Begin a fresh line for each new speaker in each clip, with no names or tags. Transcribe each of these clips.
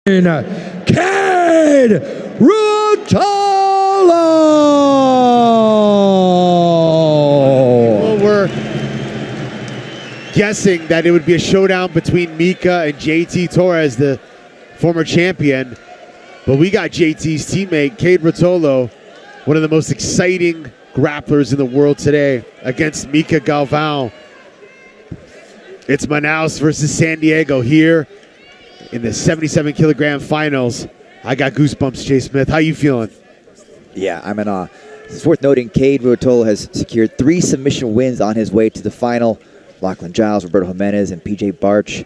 Cade Ruotulo.
Well, we're guessing that it would be a showdown between Mica and JT Torres, the former champion. But we got JT's teammate, Cade Ruotulo, one of the most exciting grapplers in the world today, against Mica Galvão. It's Manaus versus San Diego here in the 77-kilogram finals. I got goosebumps, Jay Smith. How you feeling?
Yeah, I'm in awe. It's worth noting Cade Ruotulo has secured 3 submission wins on his way to the final. Lachlan Giles, Roberto Jimenez, and PJ Barch.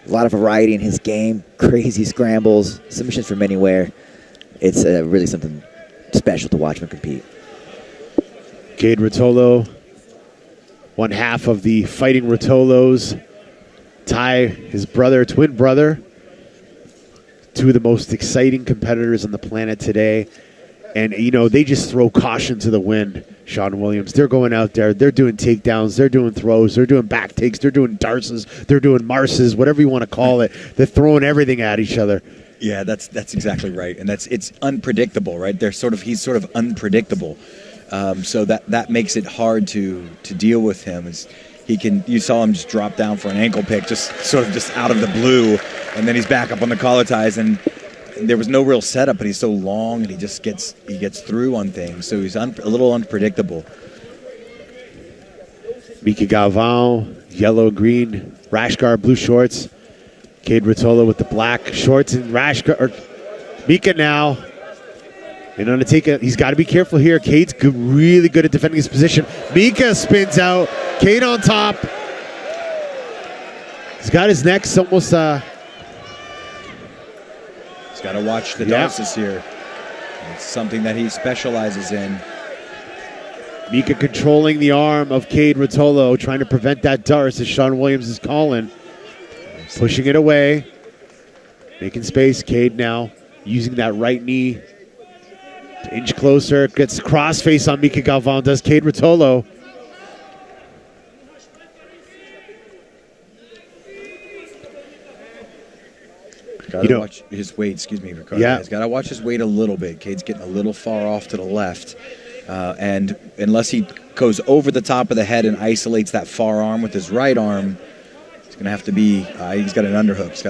A lot of variety in his game. Crazy scrambles, submissions from anywhere. It's really something special to watch him compete.
Cade Ruotulo, one half of the Fighting Ruotulos. Ty, his brother, twin brother. Two of the most exciting competitors on the planet today. And, you know, they just throw caution to the wind, Sean Williams. They're going out there. They're doing takedowns. They're doing throws. They're doing back takes. They're doing darces. They're doing marses, whatever you want to call it. They're throwing everything at each other.
Yeah, that's exactly right. And it's unpredictable, right? He's sort of unpredictable. So that makes it hard to deal with him. You saw him just drop down for an ankle pick, just out of the blue, and then he's back up on the collar ties, and there was no real setup, but he's so long and he gets through on things, so he's a little unpredictable.
Mica Galvão, yellow, green, rash guard, blue shorts. Cade Ruotulo with the black shorts and rash guard. Mica now. He's got to be careful here. Cade's really good at defending his position. Mica spins out. Cade on top. He's got his neck almost. He's
got to watch the darces here. It's something that he specializes in.
Mica controlling the arm of Cade Ruotulo, trying to prevent that darce as Sean Williams is calling. Pushing it away. Making space. Cade now using that right knee. Inch closer, gets crossface on Mica Galvão, does Cade Ruotulo.
Got to watch his weight, Ricardo.
Yeah.
He's got to watch his weight a little bit. Cade's getting a little far off to the left. And unless he goes over the top of the head and isolates that far arm with his right arm, it's going to have to be, he's got an underhook. He's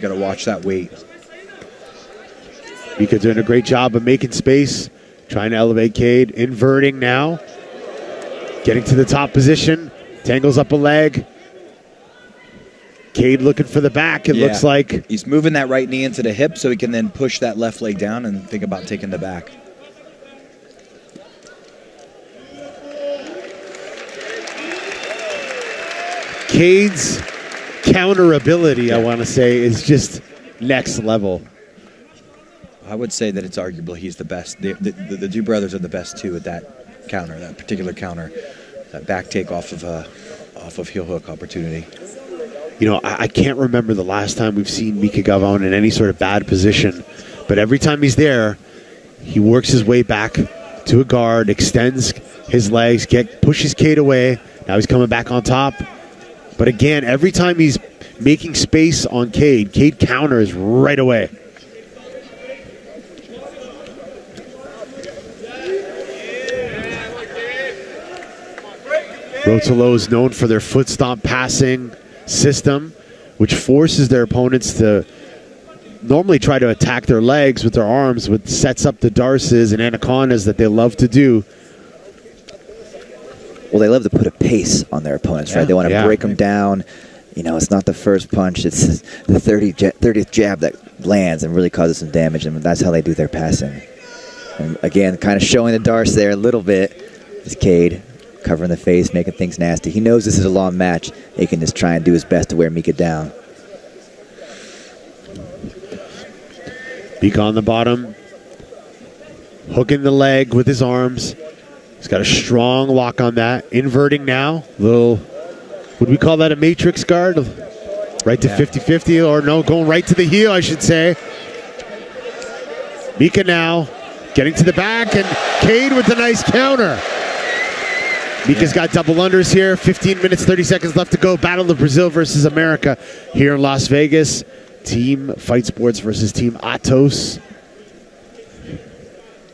got to watch that weight.
Mica doing a great job of making space, trying to elevate Cade, inverting now, getting to the top position, tangles up a leg. Cade looking for the back, it looks like.
He's moving that right knee into the hip so he can then push that left leg down and think about taking the back.
Cade's counter ability, I want to say, is just next level.
I would say that it's arguable he's the best. The two brothers are the best too at that counter, that particular counter, that back take off of heel hook opportunity.
You know, I can't remember the last time we've seen Mica Galvão in any sort of bad position, but every time he's there, he works his way back to a guard, extends his legs, pushes Cade away. Now he's coming back on top. But again, every time he's making space on Cade counters right away. Ruotulo is known for their foot stomp passing system, which forces their opponents to normally try to attack their legs with their arms, which sets up the darces and anacondas that they love to do.
Well, they love to put a pace on their opponents, right? They want to break them down. You know, it's not the first punch. It's the 30th jab that lands and really causes some damage, and that's how they do their passing. And again, kind of showing the darce there a little bit is Cade. Covering the face, making things nasty. He knows this is a long match. He can just try and do his best to wear Mica down.
Mica on the bottom. Hooking the leg with his arms. He's got a strong lock on that. Inverting now. Would we call that a matrix guard? Right to 50-50, or no, going right to the heel, I should say. Mica now getting to the back, and Cade with the nice counter. Mica's got double unders here. 15 minutes, 30 seconds left to go. Battle of Brazil versus America here in Las Vegas. Team Fight Sports versus Team Atos.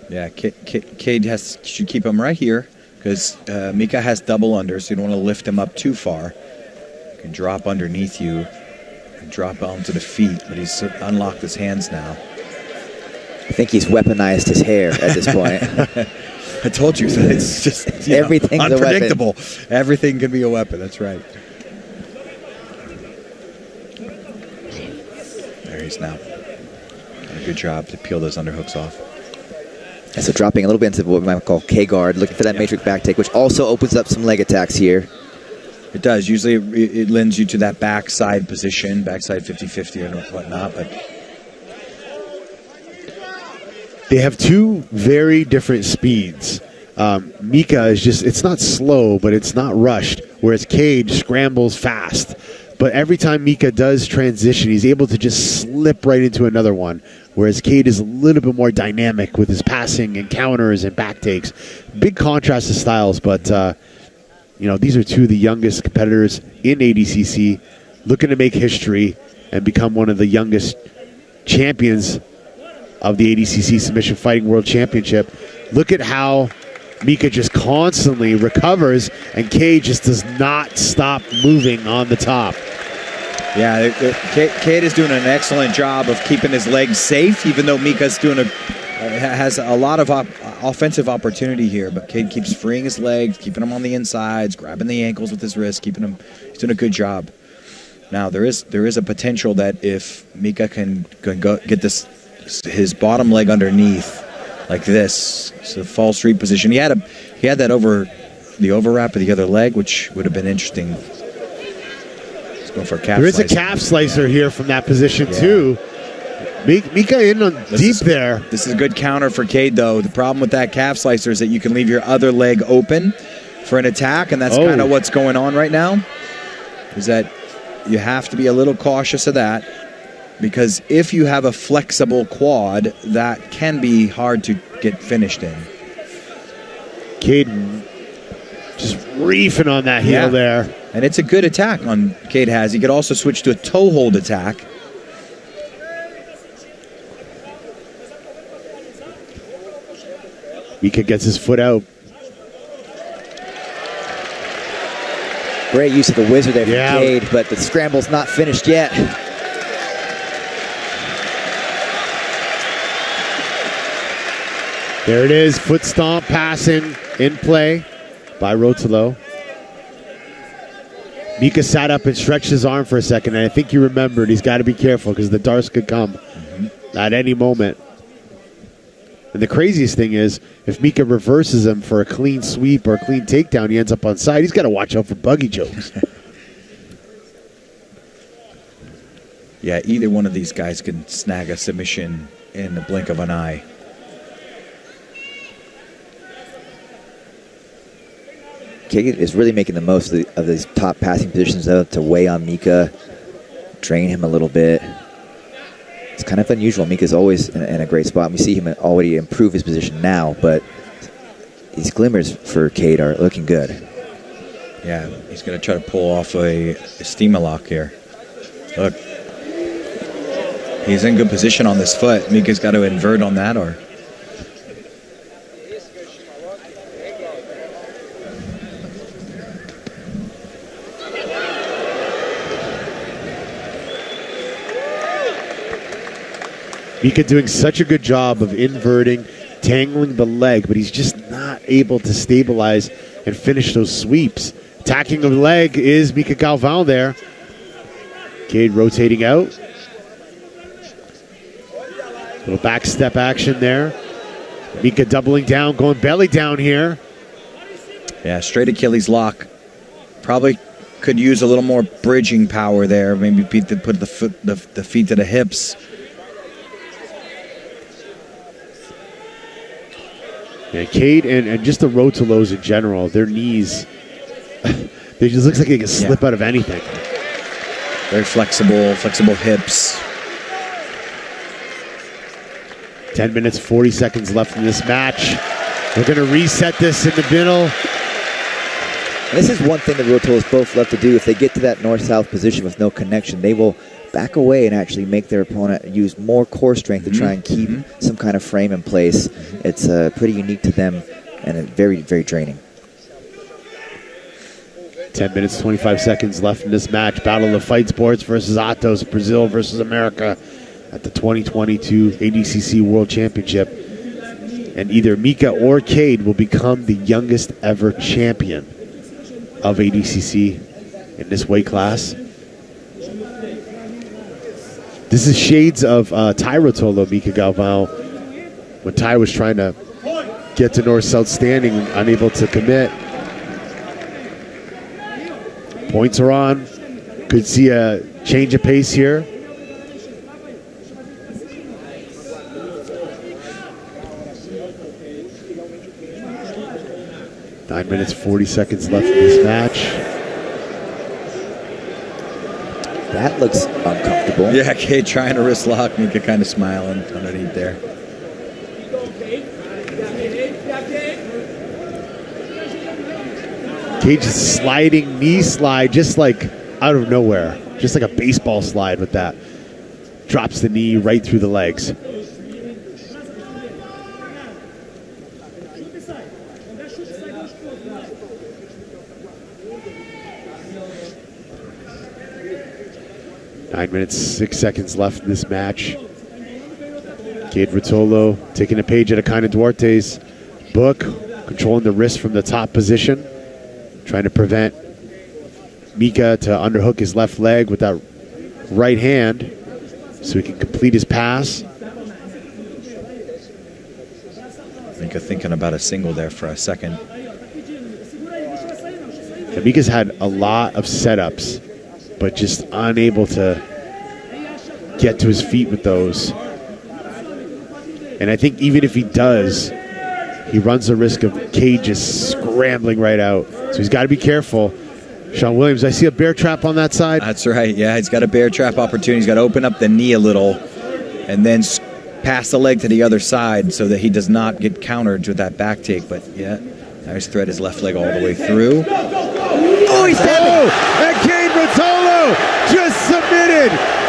Yeah, Cade should keep him right here because Mica has double under, so you don't want to lift him up too far. You can drop underneath you and drop onto the feet, but he's unlocked his hands now.
I think he's weaponized his hair at this point.
I told you that it's just
everything's
unpredictable.
A weapon.
Everything can be a weapon. That's right. There he is now. Done a good job to peel those underhooks off.
And so dropping a little bit into what we might call K-guard, looking for that matrix back take, which also opens up some leg attacks here.
It does. Usually it lends you to that backside position, backside 50-50 and whatnot, but
they have two very different speeds. Mica is just, it's not slow, but it's not rushed, whereas Cade scrambles fast. But every time Mica does transition, he's able to just slip right into another one, whereas Cade is a little bit more dynamic with his passing and counters and back takes. Big contrast to styles, but these are two of the youngest competitors in ADCC, looking to make history and become one of the youngest champions of the ADCC Submission Fighting World Championship. Look at how Mica just constantly recovers, and Cade just does not stop moving on the top.
Yeah, Cade is doing an excellent job of keeping his legs safe, even though Mica's has a lot of offensive opportunity here. But Cade keeps freeing his legs, keeping them on the insides, grabbing the ankles with his wrist, keeping them. He's doing a good job. Now there is a potential that if Mica can go get his bottom leg underneath like this, so false street position. He had that over the overwrap of the other leg, which would have been interesting. He's going for a calf.
There is
slicer.
A calf slicer here from that position too. Mica in on deep there.
This is a good counter for Cade, though. The problem with that calf slicer is that you can leave your other leg open for an attack, and that's kind of what's going on right now. Is that you have to be a little cautious of that. Because if you have a flexible quad, that can be hard to get finished in.
Cade just reefing on that heel there.
And it's a good attack on Cade has. He could also switch to a toe hold attack.
Mica gets his foot out.
Great use of the wizard there from Cade, but the scramble's not finished yet.
There it is, foot stomp passing in play by Ruotulo. Mica sat up and stretched his arm for a second, and I think he remembered he's got to be careful because the darts could come at any moment. And the craziest thing is, if Mica reverses him for a clean sweep or a clean takedown, he ends up on side. He's got to watch out for buggy jokes.
Yeah, either one of these guys can snag a submission in the blink of an eye.
Cade is really making the most of these top passing positions, though, to weigh on Mica, drain him a little bit. It's kind of unusual. Mica's always in a great spot. We see him already improve his position now, but these glimmers for Cade are looking good.
Yeah, he's going to try to pull off a steamer lock here. Look. He's in good position on this foot. Mica's got to invert on that, or...
Mica doing such a good job of inverting, tangling the leg, but he's just not able to stabilize and finish those sweeps. Attacking the leg is Mica Galvão there. Cade rotating out. Little back step action there. Mica doubling down, going belly down here.
Yeah, straight Achilles lock. Probably could use a little more bridging power there. Maybe put the feet to the hips.
Yeah, Cade and just the Ruotulos in general, their knees, they just looks like they can slip out of anything.
Very flexible hips.
10 minutes, 40 seconds left in this match. We're going to reset this in the middle.
And this is one thing that Ruotulos both love to do. If they get to that north-south position with no connection, they will back away and actually make their opponent use more core strength to try and keep some kind of frame in place. It's pretty unique to them and very, very draining.
10 minutes, 25 seconds left in this match. Battle of Fight Sports versus Atos, Brazil versus America at the 2022 ADCC World Championship. And either Mica or Cade will become the youngest ever champion of ADCC in this weight class. This is shades of Ty Ruotulo, Mica Galvão, when Ty was trying to get to north-south standing, unable to commit. Points are on. Could see a change of pace here. Nine minutes, 40 seconds left in this match.
That looks uncomfortable.
Yeah, Cade trying to wrist lock. Mica kind of smiling underneath there.
Cage is sliding knee slide just like out of nowhere. Just like a baseball slide with that. Drops the knee right through the legs. Nine minutes, 6 seconds left in this match. Cade Ruotulo taking a page out of Kainan Duarte's book, controlling the wrist from the top position, trying to prevent Mica to underhook his left leg with that right hand so he can complete his pass.
Mica thinking about a single there for a second.
And Mica's had a lot of setups, but just unable to get to his feet with those. And I think even if he does, he runs the risk of Cade just scrambling right out. So he's got to be careful. Sean Williams, I see a bear trap on that side.
That's right. Yeah, he's got a bear trap opportunity. He's got to open up the knee a little and then pass the leg to the other side so that he does not get countered with that back take. But yeah, now he's thread his left leg all the way through.
Oh, he's and Cade Ruotulo just submitted